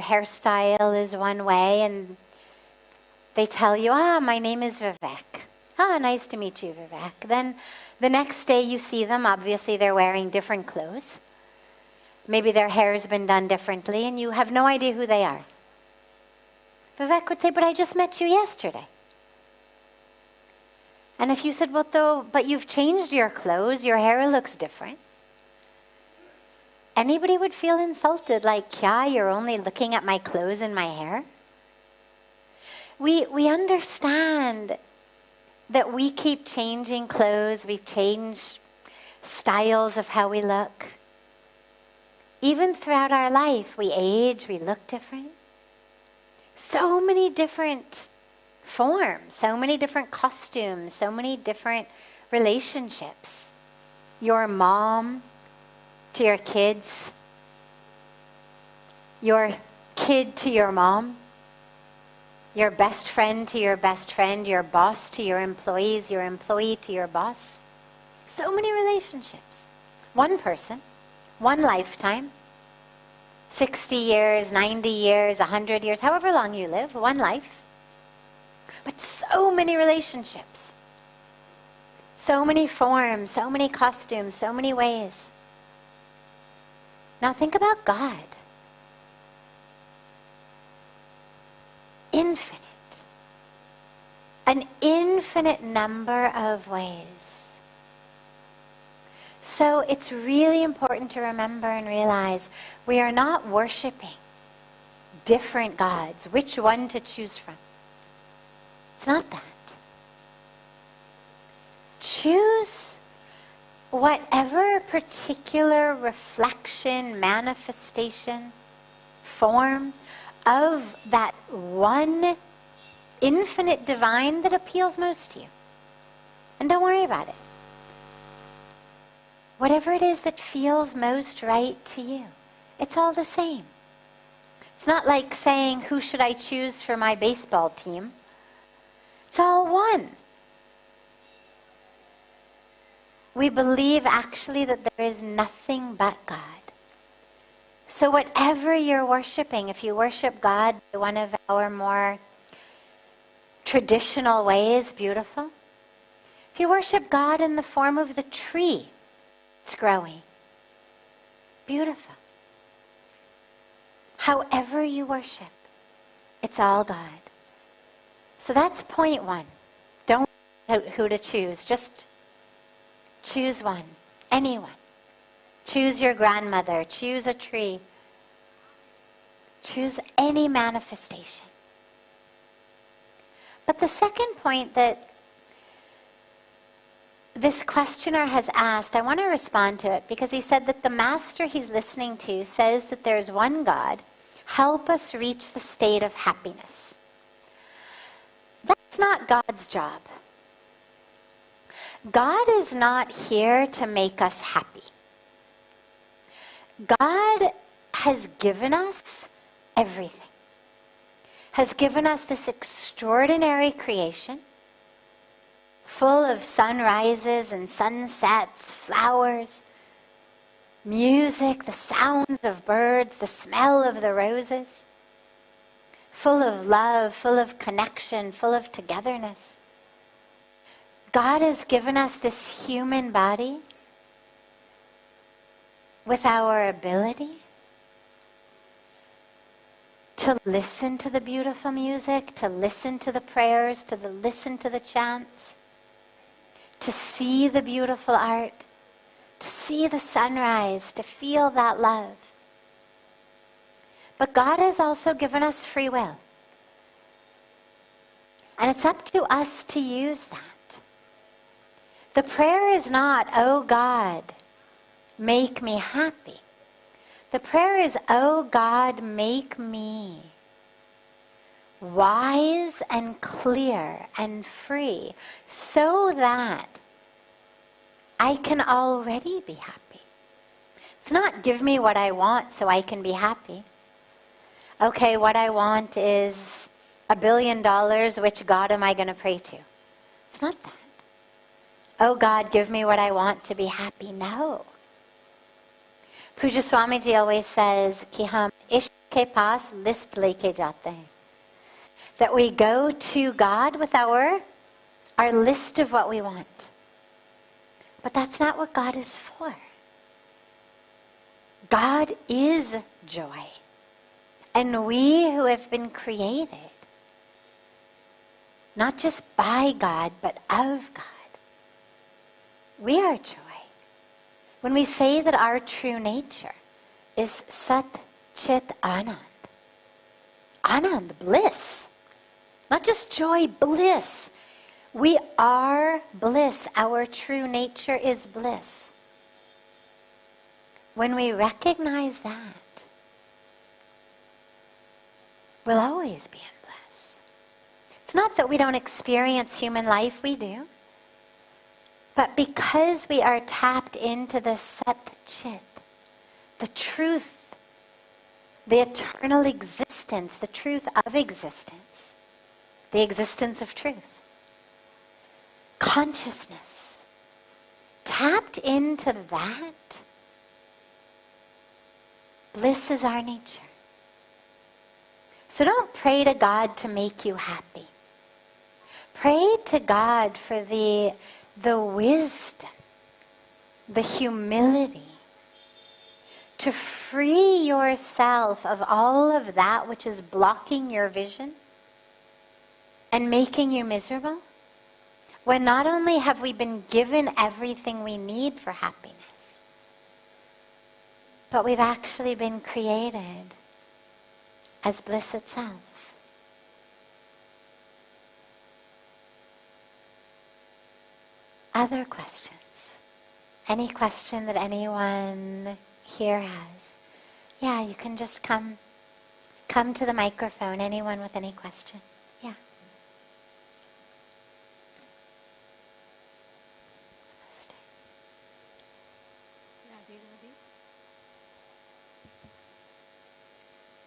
hairstyle is one way, and they tell you, my name is Vivek. Nice to meet you, Vivek. Then the next day you see them, obviously they're wearing different clothes. Maybe their hair's been done differently, and you have no idea who they are. Vivek would say, but I just met you yesterday. And if you said, but you've changed your clothes, your hair looks different. Anybody would feel insulted, like, you're only looking at my clothes and my hair? We understand that we keep changing clothes, we change styles of how we look. Even throughout our life, we age, we look different. So many different forms, so many different costumes, so many different relationships. Your mom to your kids, your kid to your mom, your best friend to your best friend, your boss to your employees, your employee to your boss. So many relationships. One person, one lifetime, 60 years, 90 years, 100 years, however long you live, one life. But so many relationships. So many forms, so many costumes, so many ways. Now think about God. Infinite. An infinite number of ways. So it's really important to remember and realize we are not worshiping different gods. Which one to choose from? It's not that. Choose whatever particular reflection, manifestation, form of that one infinite divine that appeals most to you. And don't worry about it. Whatever it is that feels most right to you, it's all the same. It's not like saying, who should I choose for my baseball team? It's all one. We believe actually that there is nothing but God. So whatever you're worshiping, if you worship God by one of our more traditional ways, beautiful. If you worship God in the form of the tree, it's growing. Beautiful. However you worship, it's all God. So that's point one. Don't know who to choose. Just choose one. Anyone. Choose your grandmother. Choose a tree. Choose any manifestation. But the second point that this questioner has asked, I want to respond to it because he said that the master he's listening to says that there's one God. Help us reach the state of happiness. That's not God's job. God is not here to make us happy. God has given us everything. Has given us this extraordinary creation full of sunrises and sunsets, flowers, music, the sounds of birds, the smell of the roses, full of love, full of connection, full of togetherness. God has given us this human body with our ability to listen to the beautiful music, to listen to the prayers, to listen to the chants, to see the beautiful art, to see the sunrise, to feel that love. But God has also given us free will. And it's up to us to use that. The prayer is not, oh God, make me happy. The prayer is, oh God, make me wise and clear and free so that I can already be happy. It's not give me what I want so I can be happy. Okay, what I want is $1 billion, which God am I going to pray to? It's not that. Oh God, give me what I want to be happy. No. Pujya Swamiji always says, Ki hum ishq के पास list लेके जाते हैं. That we go to God with our list of what we want. But that's not what God is for. God is joy. And we who have been created, not just by God, but of God, we are joy. When we say that our true nature is Sat Chit Anand, Anand, bliss, not just joy, bliss. We are bliss. Our true nature is bliss. When we recognize that, we'll always be in bliss. It's not that we don't experience human life, we do. But because we are tapped into the Sat Chit, the truth, the eternal existence, the truth of existence, the existence of truth, consciousness, tapped into that, bliss is our nature. So don't pray to God to make you happy. Pray to God for the wisdom, the humility, to free yourself of all of that which is blocking your vision and making you miserable, when not only have we been given everything we need for happiness, but we've actually been created as bliss itself. Other questions? Any question that anyone here has? Yeah, you can just come to the microphone. Anyone with any question? Yeah.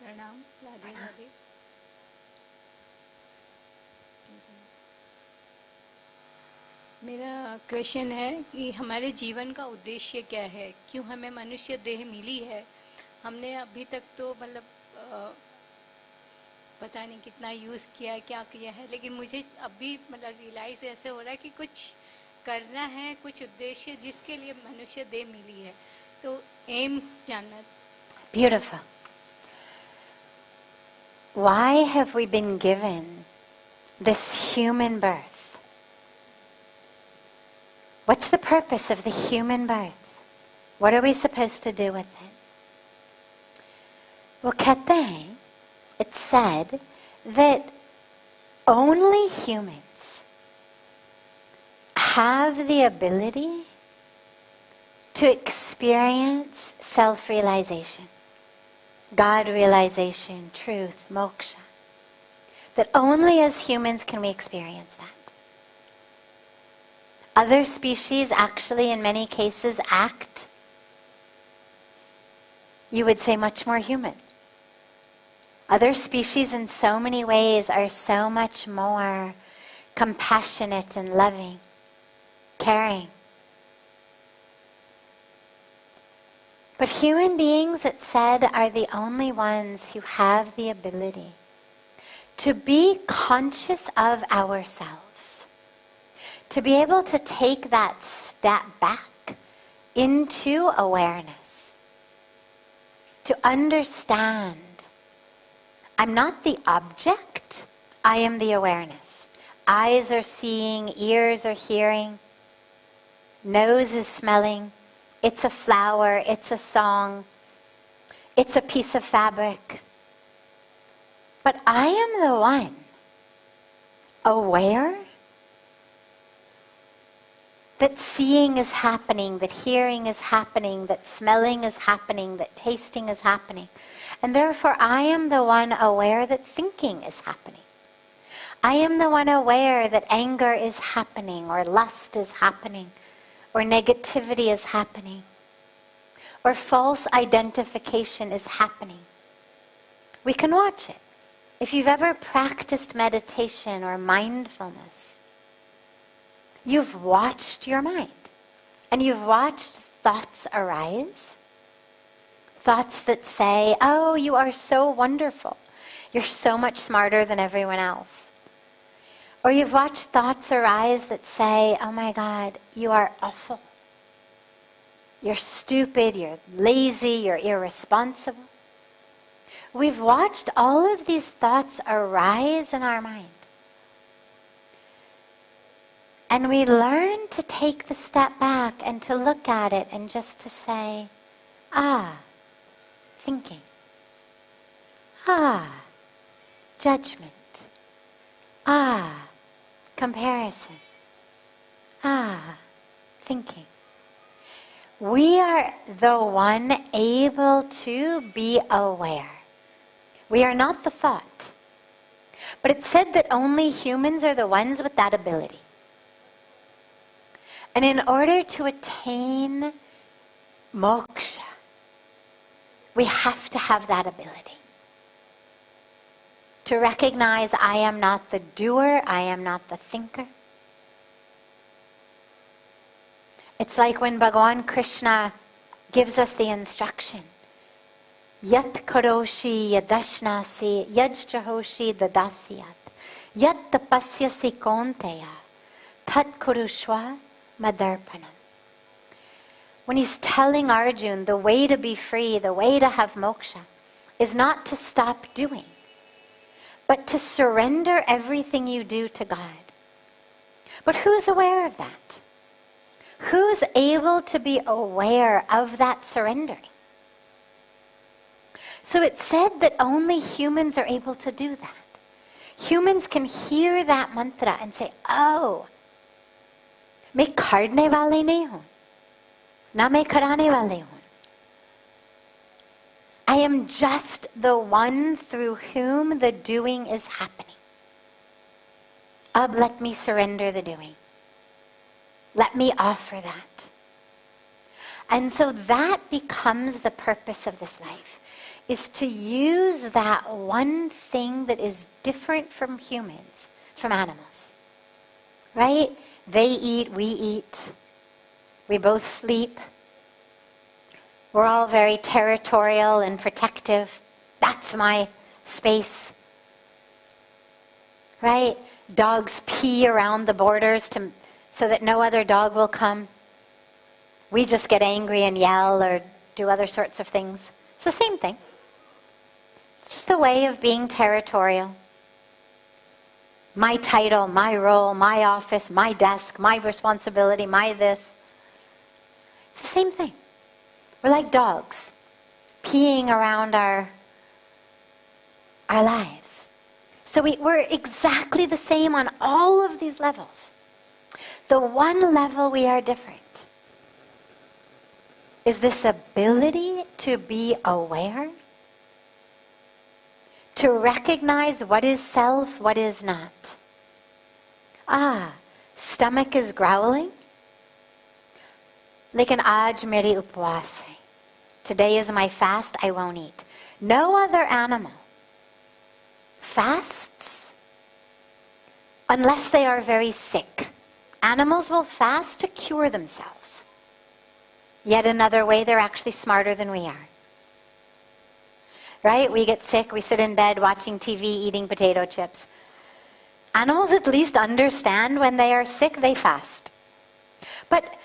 प्रणाम. राधे राधे. मेरा question है कि हमारे जीवन का उद्देश्य क्या है, क्यों हमें मनुष्य देह मिली है. हमने अभी तक तो मतलब पता नहीं कितना यूज़ किया, क्या किया है, लेकिन मुझे अभी मतलब रियलाइज ऐसे हो रहा है कि कुछ करना है, कुछ उद्देश्य जिसके लिए मनुष्य देह मिली है, तो एम जानना. Beautiful. Why have we been given this human birth? What's the purpose of the human birth? What are we supposed to do with it? Well, कहते हैं, it's said that only humans have the ability to experience self-realization, God realization, truth, moksha. That only as humans can we experience that. Other species actually in many cases act, you would say, much more human. Other species in so many ways are so much more compassionate and loving, caring. But human beings, it said, are the only ones who have the ability to be conscious of ourselves, to be able to take that step back into awareness, to understand, I'm not the object, I am the awareness. Eyes are seeing, ears are hearing, nose is smelling. It's a flower, it's a song, it's a piece of fabric. But I am the one aware that seeing is happening, that hearing is happening, that smelling is happening, that tasting is happening. And therefore I am the one aware that thinking is happening. I am the one aware that anger is happening, or lust is happening, or negativity is happening, or false identification is happening. We can watch it. If you've ever practiced meditation or mindfulness, you've watched your mind, and you've watched thoughts arise, Thoughts that say, oh, you are so wonderful. You're so much smarter than everyone else. Or you've watched thoughts arise that say, oh my God, you are awful. You're stupid, you're lazy, you're irresponsible. We've watched all of these thoughts arise in our mind. And we learn to take the step back and to look at it and just to say, thinking. Judgment. Comparison. Thinking. We are the one able to be aware. We are not the thought. But it's said that only humans are the ones with that ability. And in order to attain moksha, we have to have that ability. To recognize I am not the doer, I am not the thinker. It's like when Bhagavan Krishna gives us the instruction. Yat karoshi yadashnasi yajjahoshi dadasyat yat tapasyasi konteya tat kurushva madarpanam. When he's telling Arjuna the way to be free, the way to have moksha, is not to stop doing, but to surrender everything you do to God. But who's aware of that? Who's able to be aware of that surrendering? So it's said that only humans are able to do that. Humans can hear that mantra and say, oh, मैं करने वाले नहीं हूँ, ना मैं कराने वाले हूँ. I am just the one through whom the doing is happening. Ab, let me surrender the doing. Let me offer that. And so that becomes the purpose of this life, is to use that one thing that is different from humans, from animals. Right? They eat, we eat. We both sleep. We're all very territorial and protective. That's my space. Right? Dogs pee around the borders so that no other dog will come. We just get angry and yell or do other sorts of things. It's the same thing. It's just a way of being territorial. My title, my role, my office, my desk, my responsibility, my this. It's the same thing. We're like dogs, peeing around our lives. So we're exactly the same on all of these levels. The one level we are different is this ability to be aware, to recognize what is self, what is not. Stomach is growling. Lekin aaj meri upwas hai. Today is my fast, I won't eat. No other animal fasts unless they are very sick. Animals will fast to cure themselves. Yet another way, they're actually smarter than we are. Right? We get sick, we sit in bed watching TV, eating potato chips. Animals at least understand when they are sick, they fast. But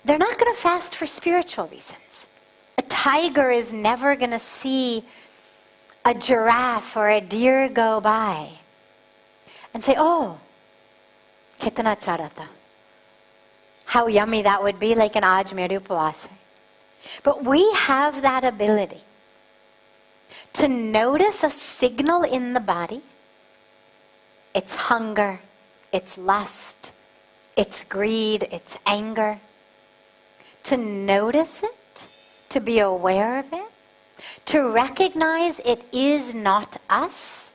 they're not going to fast for spiritual reasons. A tiger is never going to see a giraffe or a deer go by and say, oh, kitna charata. How yummy that would be, like an aaj mere upwas hai. But we have that ability to notice a signal in the body. It's hunger, it's lust, it's greed, it's anger. To notice it, to be aware of it, to recognize it is not us,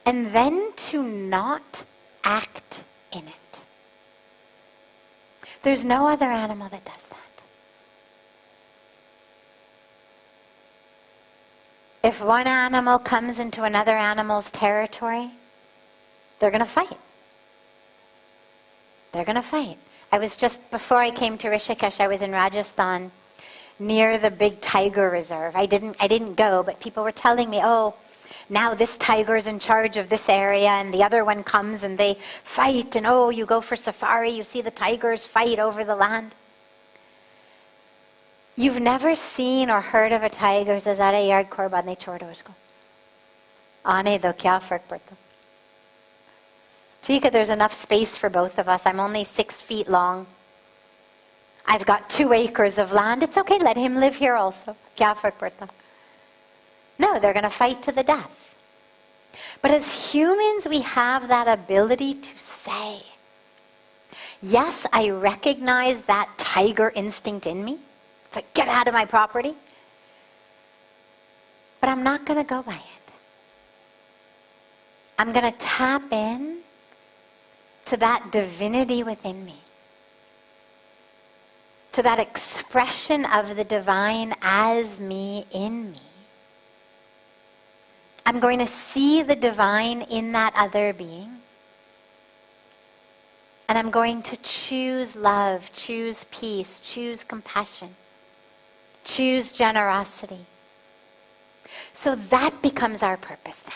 and then to not act in it. There's no other animal that does that. If one animal comes into another animal's territory, they're going to fight. They're going to fight. I was just, before I came to Rishikesh, I was in Rajasthan near the big tiger reserve. I didn't go, but people were telling me, oh, now this tiger's in charge of this area, and the other one comes and they fight, and oh, you go for safari, you see the tigers fight over the land. You've never seen or heard of a tiger says, "Are yard kor badne chhodo usko. Aane do, kya fark padta." Tika, there's enough space for both of us. I'm only 6 feet long. I've got 2 acres of land. It's okay, let him live here also. Kya fark padta? No, they're going to fight to the death. But as humans, we have that ability to say, yes, I recognize that tiger instinct in me. It's like, get out of my property. But I'm not going to go by it. I'm going to tap in to that divinity within me, to that expression of the divine as me, in me. I'm going to see the divine in that other being. And I'm going to choose love, choose peace, choose compassion, choose generosity. So that becomes our purpose then.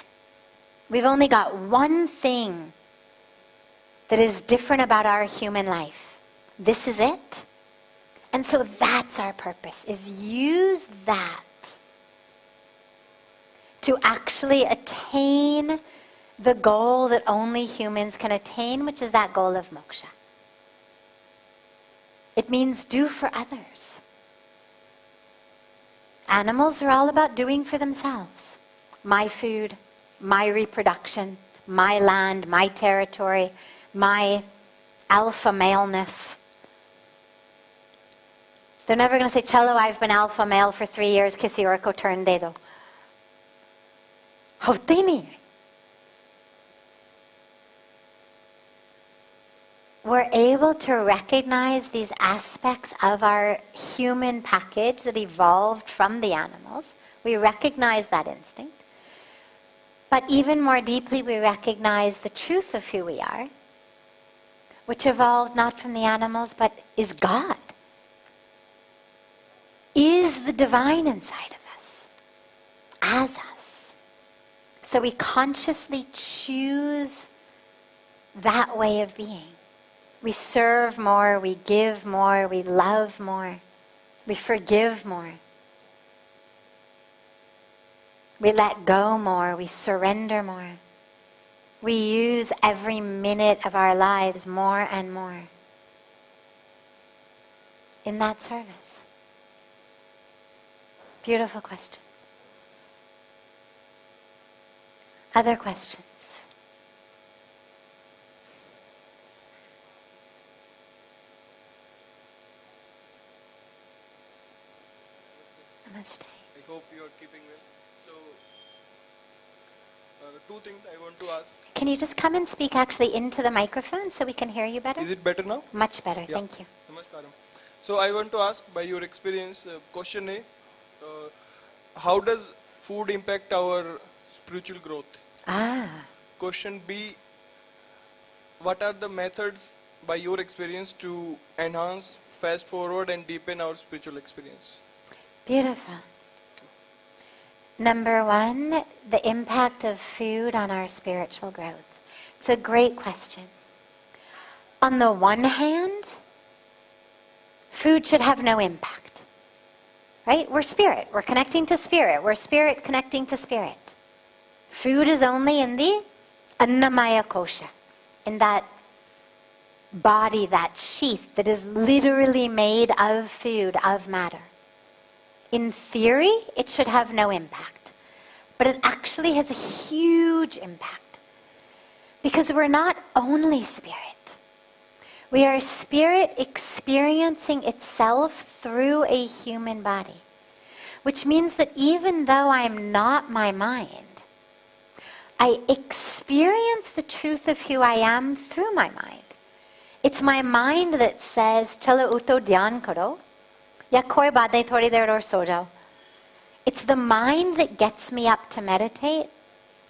We've only got one thing that is different about our human life. This is it. And so that's our purpose, is use that to actually attain the goal that only humans can attain, which is that goal of moksha. It means do for others. Animals are all about doing for themselves. My food, my reproduction, my land, my territory, my alpha maleness. They're never going to say, "Chalo, I've been alpha male for 3 years, kisi aur ko turn de do." होते ही नहीं. We're able to recognize these aspects of our human package that evolved from the animals. We recognize that instinct. But even more deeply, we recognize the truth of who we are, which evolved not from the animals, but is God. Is the divine inside of us, as us. So we consciously choose that way of being. We serve more, we give more, we love more, we forgive more. We let go more, we surrender more. We use every minute of our lives more and more in that service. Beautiful question. Other questions? Namaste. I hope you are keeping well. So, 2 things I want to ask. Can you just come and speak actually into the microphone so we can hear you better? Is it better now? Much better, Yeah. thank you. Namaskaram. So I want to ask, by your experience, question A, how does food impact our spiritual growth? Question B, what are the methods by your experience to enhance, fast forward and deepen our spiritual experience? Beautiful. Number 1, the impact of food on our spiritual growth. It's a great question. On the one hand, food should have no impact. Right? We're spirit. We're connecting to spirit. We're spirit connecting to spirit. Food is only in the annamaya kosha, in that body, that sheath that is literally made of food, of matter. In theory, it should have no impact. But it actually has a huge impact. Because we're not only spirit. We are spirit experiencing itself through a human body. Which means that even though I'm not my mind, I experience the truth of who I am through my mind. It's my mind that says, "Chalo uto dhyan karo, ya koi baat nahi, thodi der aur so jao." It's the mind that gets me up to meditate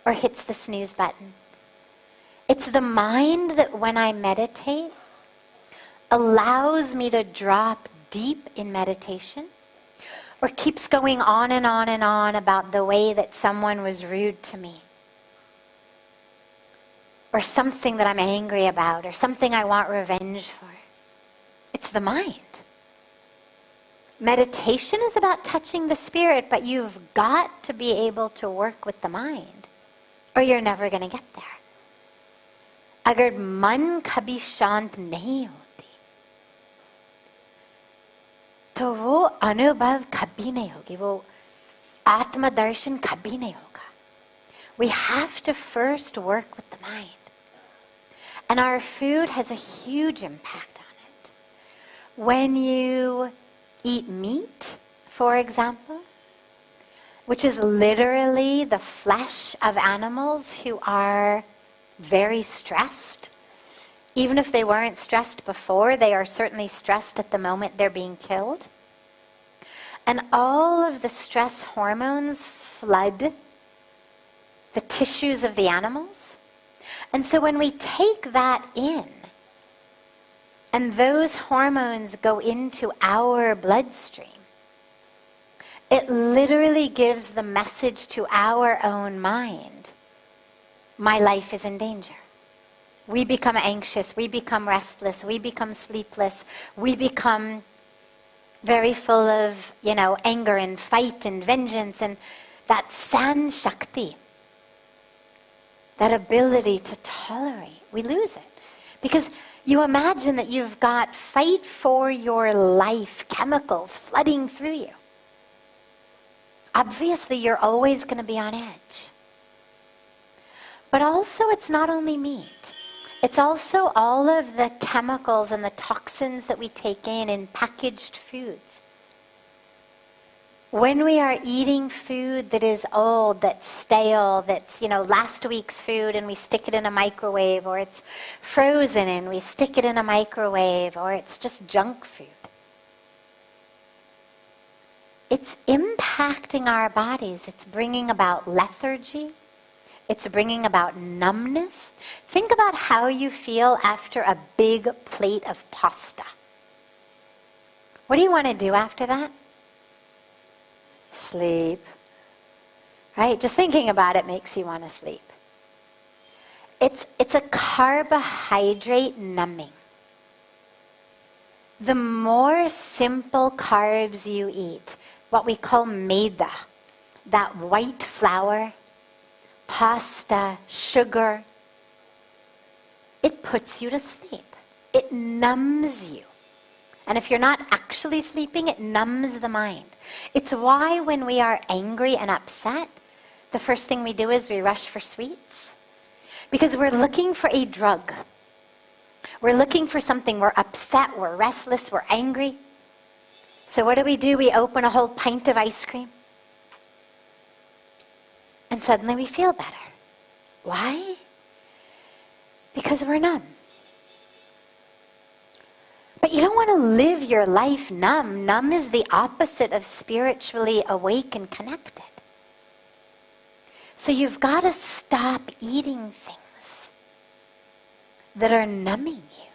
or hits the snooze button. It's the mind that when I meditate allows me to drop deep in meditation, or keeps going on and on and on about the way that someone was rude to me, or something that I'm angry about, or something I want revenge for. It's the mind. Meditation is about touching the spirit, but you've got to be able to work with the mind, or you're never going to get there. Agar man kabhi shant nahi hoti, तो वो अनुभव कभी नहीं होगी, वो आत्म दर्शन कभी नहीं होगा. We have to first work with the mind. And our food has a huge impact on it. When you eat meat, for example, which is literally the flesh of animals who are very stressed, even if they weren't stressed before, they are certainly stressed at the moment they're being killed. And all of the stress hormones flood the tissues of the animals. And so when we take that in, and those hormones go into our bloodstream, it literally gives the message to our own mind, my life is in danger. We become anxious, we become restless, we become sleepless, we become very full of, anger and fight and vengeance, and that san shakti, that ability to tolerate, we lose it. Because you imagine that you've got fight for your life chemicals flooding through you. Obviously, you're always going to be on edge. But also, it's not only meat. It's also all of the chemicals and the toxins that we take in packaged foods. When we are eating food that is old, that's stale, that's, last week's food and we stick it in a microwave, or it's frozen and we stick it in a microwave, or it's just junk food, it's impacting our bodies. It's bringing about lethargy. It's bringing about numbness. Think about how you feel after a big plate of pasta. What do you want to do after that? Sleep. Right? Just thinking about it makes you want to sleep. It's a carbohydrate numbing. The more simple carbs you eat, what we call maida, that white flour, pasta, sugar, it puts you to sleep. It numbs you. And if you're not actually sleeping, it numbs the mind. It's why when we are angry and upset, the first thing we do is we rush for sweets. Because we're looking for a drug. We're looking for something. We're upset, we're restless, we're angry. So what do? We open a whole pint of ice cream. And suddenly we feel better. Why? Because we're numb. But you don't want to live your life numb. Numb is the opposite of spiritually awake and connected. So you've got to stop eating things that are numbing you,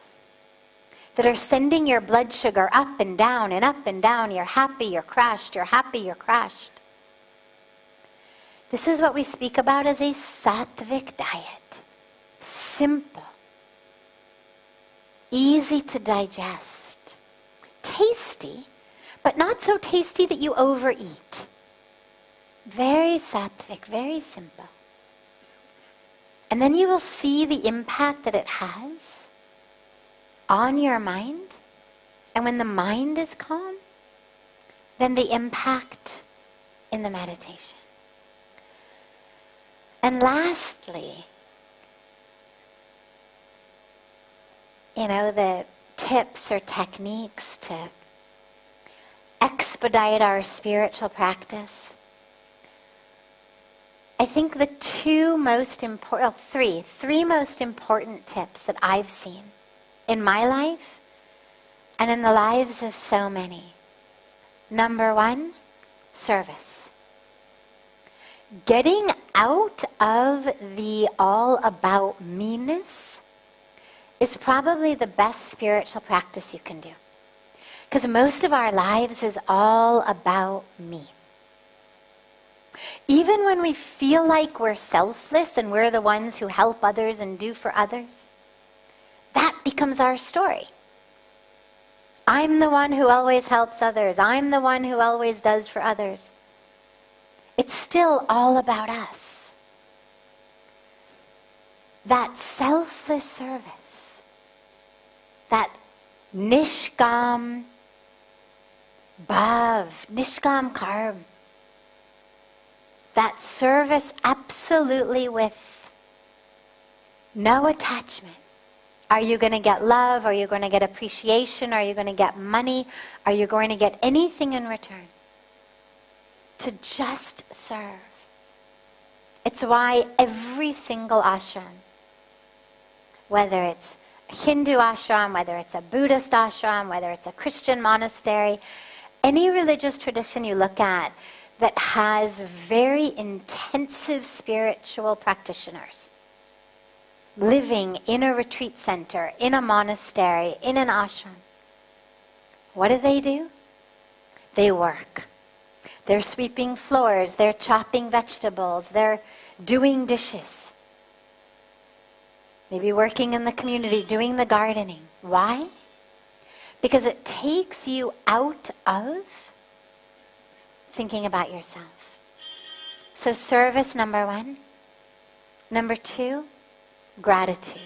that are sending your blood sugar up and down and up and down. You're happy, you're crashed, you're happy, you're crashed. This is what we speak about as a sattvic diet. Simple. Easy to digest. Tasty, but not so tasty that you overeat. Very sattvic, very simple. And then you will see the impact that it has on your mind. And when the mind is calm, then the impact in the meditation. And lastly, the tips or techniques to expedite our spiritual practice. I think the three most important tips that I've seen in my life and in the lives of so many. Number one, service. Getting out of the all about meanness is probably the best spiritual practice you can do. Because most of our lives is all about me. Even when we feel like we're selfless and we're the ones who help others and do for others, that becomes our story. I'm the one who always helps others. I'm the one who always does for others. It's still all about us. That selfless service, that nishkam bhav, nishkam karm, that service absolutely with no attachment. Are you going to get love? Are you going to get appreciation? Are you going to get money? Are you going to get anything in return? To just serve. It's why every single ashram, whether it's a Hindu ashram, whether it's a Buddhist ashram, whether it's a Christian monastery, any religious tradition you look at that has very intensive spiritual practitioners living in a retreat center, in a monastery, in an ashram, what do? They work. They're sweeping floors, they're chopping vegetables, they're doing dishes. Maybe working in the community, doing the gardening. Why? Because it takes you out of thinking about yourself. So service, number one. Number two, gratitude.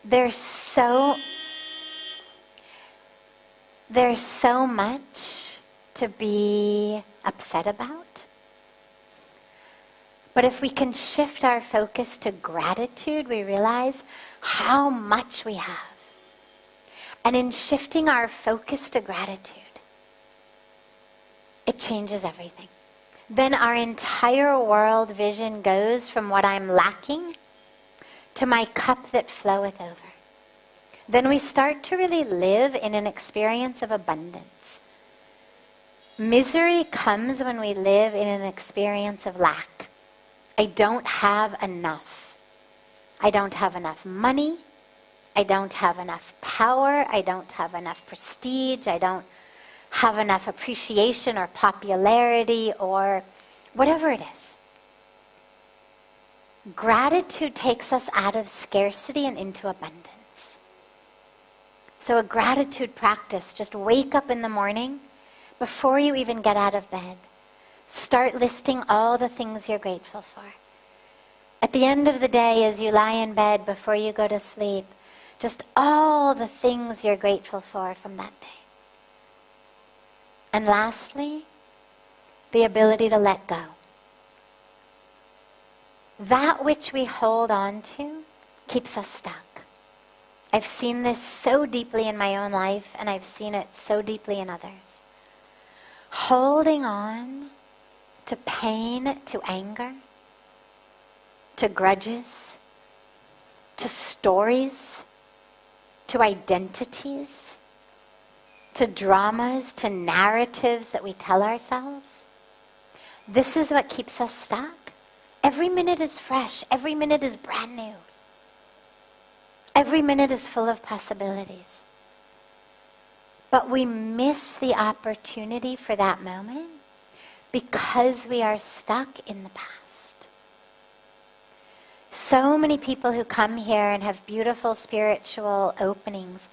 There's so much to be upset about. But if we can shift our focus to gratitude, we realize how much we have. And in shifting our focus to gratitude, it changes everything. Then our entire world vision goes from what I'm lacking to my cup that floweth over. Then we start to really live in an experience of abundance. Misery comes when we live in an experience of lack. I don't have enough. I don't have enough money. I don't have enough power. I don't have enough prestige. I don't have enough appreciation or popularity or whatever it is. Gratitude takes us out of scarcity and into abundance. So a gratitude practice, just wake up in the morning before you even get out of bed. Start listing all the things you're grateful for. At the end of the day, as you lie in bed before you go to sleep, just all the things you're grateful for from that day. And lastly, the ability to let go. That which we hold on to keeps us stuck. I've seen this so deeply in my own life, and I've seen it so deeply in others. Holding on to pain, to anger, to grudges, to stories, to identities, to dramas, to narratives that we tell ourselves. This is what keeps us stuck. Every minute is fresh. Every minute is brand new. Every minute is full of possibilities. But we miss the opportunity for that moment because we are stuck in the past. So many people who come here and have beautiful spiritual openings,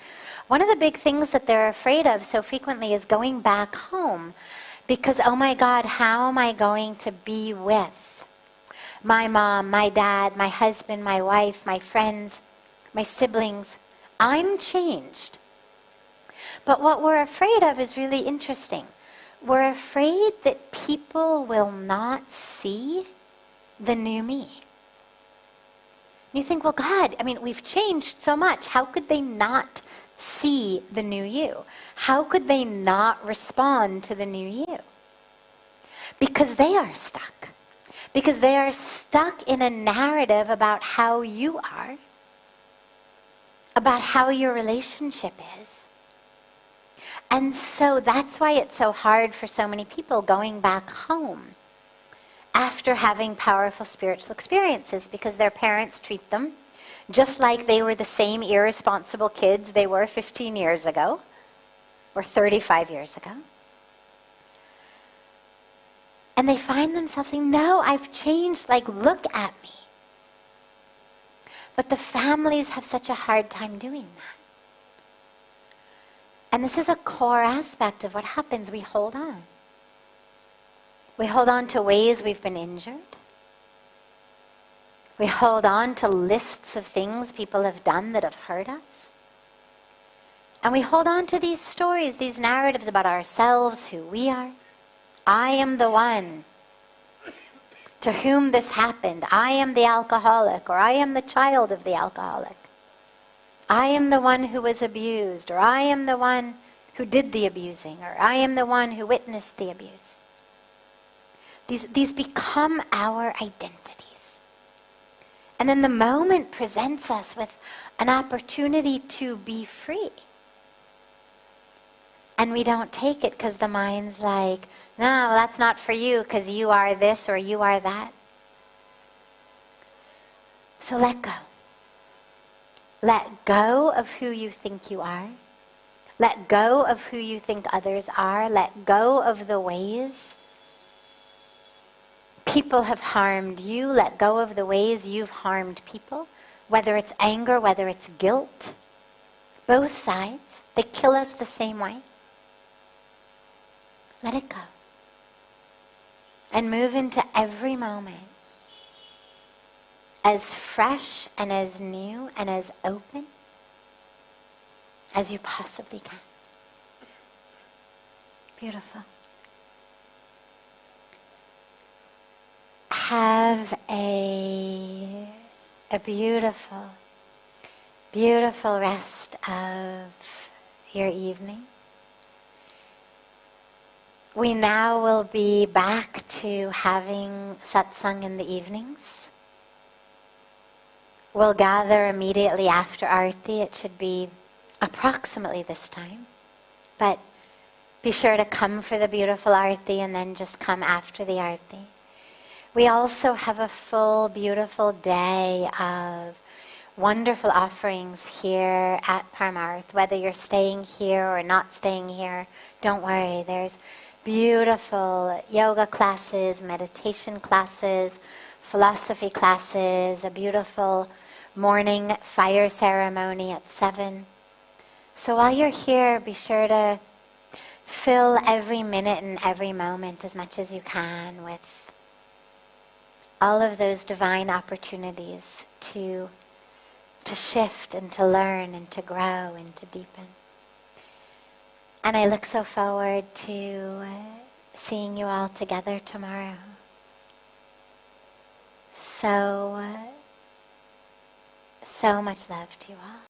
one of the big things that they're afraid of so frequently is going back home because, oh my God, how am I going to be with my mom, my dad, my husband, my wife, my friends, my siblings? I'm changed. But what we're afraid of is really interesting. We're afraid that people will not see the new me. You think, well, God, I mean, we've changed so much. How could they not see the new you? How could they not respond to the new you? Because they are stuck. Because they are stuck in a narrative about how you are, about how your relationship is. And so that's why it's so hard for so many people going back home after having powerful spiritual experiences, because their parents treat them just like they were the same irresponsible kids they were 15 years ago or 35 years ago. And they find themselves saying, no, I've changed, like, look at me. But the families have such a hard time doing that. And this is a core aspect of what happens. We hold on. We hold on to ways we've been injured. We hold on to lists of things people have done that have hurt us. And we hold on to these stories, these narratives about ourselves, who we are. I am the one to whom this happened. I am the alcoholic, or I am the child of the alcoholic. I am the one who was abused, or I am the one who did the abusing, or I am the one who witnessed the abuse. These become our identities. And then the moment presents us with an opportunity to be free. And we don't take it because the mind's like, no, that's not for you because you are this or you are that. So let go. Let go of who you think you are. Let go of who you think others are. Let go of the ways people have harmed you. Let go of the ways you've harmed people. Whether it's anger, whether it's guilt. Both sides. They kill us the same way. Let it go. And move into every moment as fresh and as new and as open as you possibly can. Beautiful. Have a beautiful, beautiful rest of your evening. We now will be back to having satsang in the evenings. We'll gather immediately after Arti. It should be approximately this time. But be sure to come for the beautiful Arti and then just come after the Arti. We also have a full, beautiful day of wonderful offerings here at Parmarth. Whether you're staying here or not staying here, don't worry. There's beautiful yoga classes, meditation classes, philosophy classes, a beautiful morning fire ceremony at 7. So while you're here, be sure to fill every minute and every moment as much as you can with all of those divine opportunities to shift and to learn and to grow and to deepen. And I look so forward to seeing you all together tomorrow. So much love to you all.